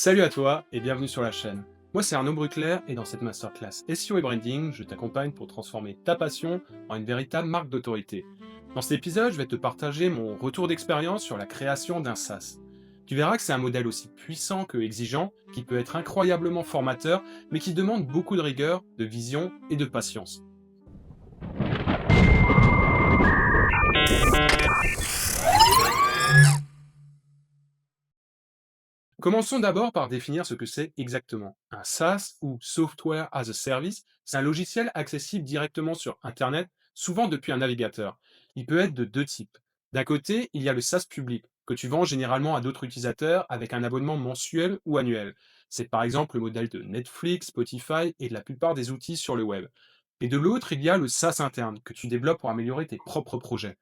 Salut à toi et bienvenue sur la chaîne. Moi c'est Arnaud Bruckler et dans cette masterclass SEO et Branding, je t'accompagne pour transformer ta passion en une véritable marque d'autorité. Dans cet épisode, je vais te partager mon retour d'expérience sur la création d'un SaaS. Tu verras que c'est un modèle aussi puissant que exigeant, qui peut être incroyablement formateur, mais qui demande beaucoup de rigueur, de vision et de patience. Commençons d'abord par définir ce que c'est exactement. Un SaaS ou Software as a Service, c'est un logiciel accessible directement sur Internet, souvent depuis un navigateur. Il peut être de deux types. D'un côté, il y a le SaaS public, que tu vends généralement à d'autres utilisateurs avec un abonnement mensuel ou annuel. C'est par exemple le modèle de Netflix, Spotify et de la plupart des outils sur le web. Et de l'autre, il y a le SaaS interne, que tu développes pour améliorer tes propres projets.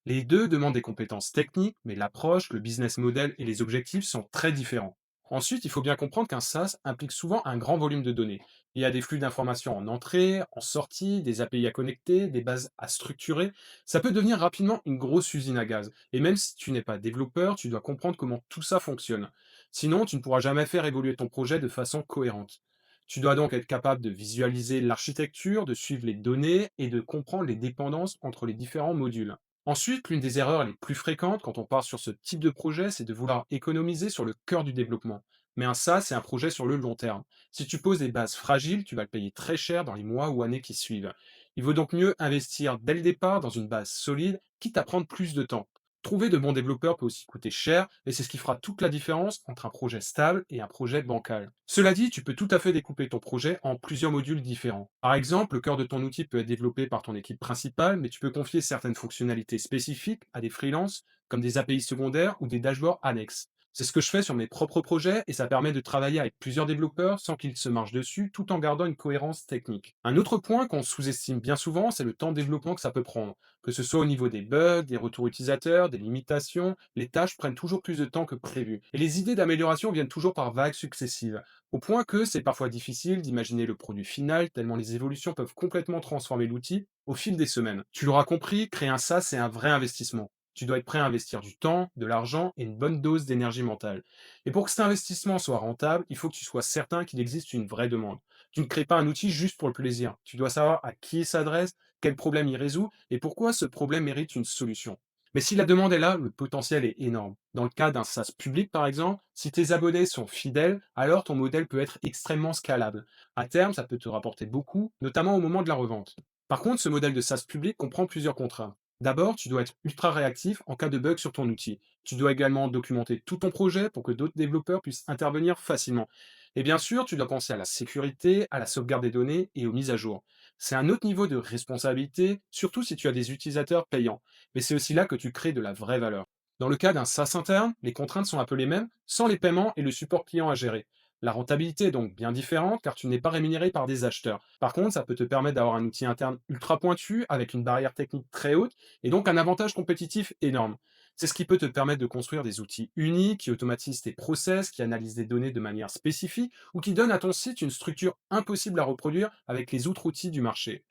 Les deux demandent des compétences techniques, mais l'approche, le business model et les objectifs sont très différents. Ensuite, il faut bien comprendre qu'un SaaS implique souvent un grand volume de données. Il y a des flux d'informations en entrée, en sortie, des API à connecter, des bases à structurer. Ça peut devenir rapidement une grosse usine à gaz. Et même si tu n'es pas développeur, tu dois comprendre comment tout ça fonctionne. Sinon, tu ne pourras jamais faire évoluer ton projet de façon cohérente. Tu dois donc être capable de visualiser l'architecture, de suivre les données et de comprendre les dépendances entre les différents modules. Ensuite, l'une des erreurs les plus fréquentes quand on part sur ce type de projet, c'est de vouloir économiser sur le cœur du développement. Mais un SaaS, c'est un projet sur le long terme. Si tu poses des bases fragiles, tu vas le payer très cher dans les mois ou années qui suivent. Il vaut donc mieux investir dès le départ dans une base solide, quitte à prendre plus de temps. Trouver de bons développeurs peut aussi coûter cher, et c'est ce qui fera toute la différence entre un projet stable et un projet bancal. Cela dit, tu peux tout à fait découper ton projet en plusieurs modules différents. Par exemple, le cœur de ton outil peut être développé par ton équipe principale, mais tu peux confier certaines fonctionnalités spécifiques à des freelances, comme des API secondaires ou des dashboards annexes. C'est ce que je fais sur mes propres projets et ça permet de travailler avec plusieurs développeurs sans qu'ils se marchent dessus tout en gardant une cohérence technique. Un autre point qu'on sous-estime bien souvent, c'est le temps de développement que ça peut prendre. Que ce soit au niveau des bugs, des retours utilisateurs, des limitations, les tâches prennent toujours plus de temps que prévu. Et les idées d'amélioration viennent toujours par vagues successives. Au point que c'est parfois difficile d'imaginer le produit final, tellement les évolutions peuvent complètement transformer l'outil au fil des semaines. Tu l'auras compris, créer un SaaS, c'est un vrai investissement. Tu dois être prêt à investir du temps, de l'argent et une bonne dose d'énergie mentale. Et pour que cet investissement soit rentable, il faut que tu sois certain qu'il existe une vraie demande. Tu ne crées pas un outil juste pour le plaisir. Tu dois savoir à qui il s'adresse, quel problème il résout et pourquoi ce problème mérite une solution. Mais si la demande est là, le potentiel est énorme. Dans le cas d'un SaaS public, par exemple, si tes abonnés sont fidèles, alors ton modèle peut être extrêmement scalable. À terme, ça peut te rapporter beaucoup, notamment au moment de la revente. Par contre, ce modèle de SaaS public comprend plusieurs contraintes. D'abord, tu dois être ultra réactif en cas de bug sur ton outil. Tu dois également documenter tout ton projet pour que d'autres développeurs puissent intervenir facilement. Et bien sûr, tu dois penser à la sécurité, à la sauvegarde des données et aux mises à jour. C'est un autre niveau de responsabilité, surtout si tu as des utilisateurs payants. Mais c'est aussi là que tu crées de la vraie valeur. Dans le cas d'un SaaS interne, les contraintes sont un peu les mêmes, sans les paiements et le support client à gérer. La rentabilité est donc bien différente car tu n'es pas rémunéré par des acheteurs. Par contre, ça peut te permettre d'avoir un outil interne ultra pointu avec une barrière technique très haute et donc un avantage compétitif énorme. C'est ce qui peut te permettre de construire des outils uniques qui automatisent tes process, qui analysent des données de manière spécifique ou qui donnent à ton site une structure impossible à reproduire avec les autres outils du marché.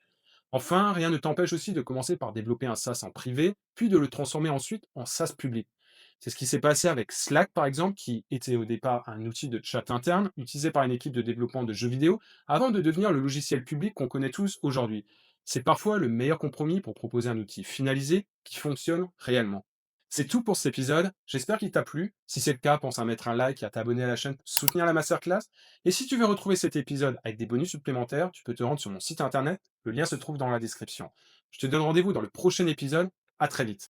Enfin, rien ne t'empêche aussi de commencer par développer un SaaS en privé, puis de le transformer ensuite en SaaS public. C'est ce qui s'est passé avec Slack, par exemple, qui était au départ un outil de chat interne utilisé par une équipe de développement de jeux vidéo, avant de devenir le logiciel public qu'on connaît tous aujourd'hui. C'est parfois le meilleur compromis pour proposer un outil finalisé qui fonctionne réellement. C'est tout pour cet épisode, j'espère qu'il t'a plu. Si c'est le cas, pense à mettre un like et à t'abonner à la chaîne pour soutenir la masterclass. Et si tu veux retrouver cet épisode avec des bonus supplémentaires, tu peux te rendre sur mon site internet, le lien se trouve dans la description. Je te donne rendez-vous dans le prochain épisode, à très vite.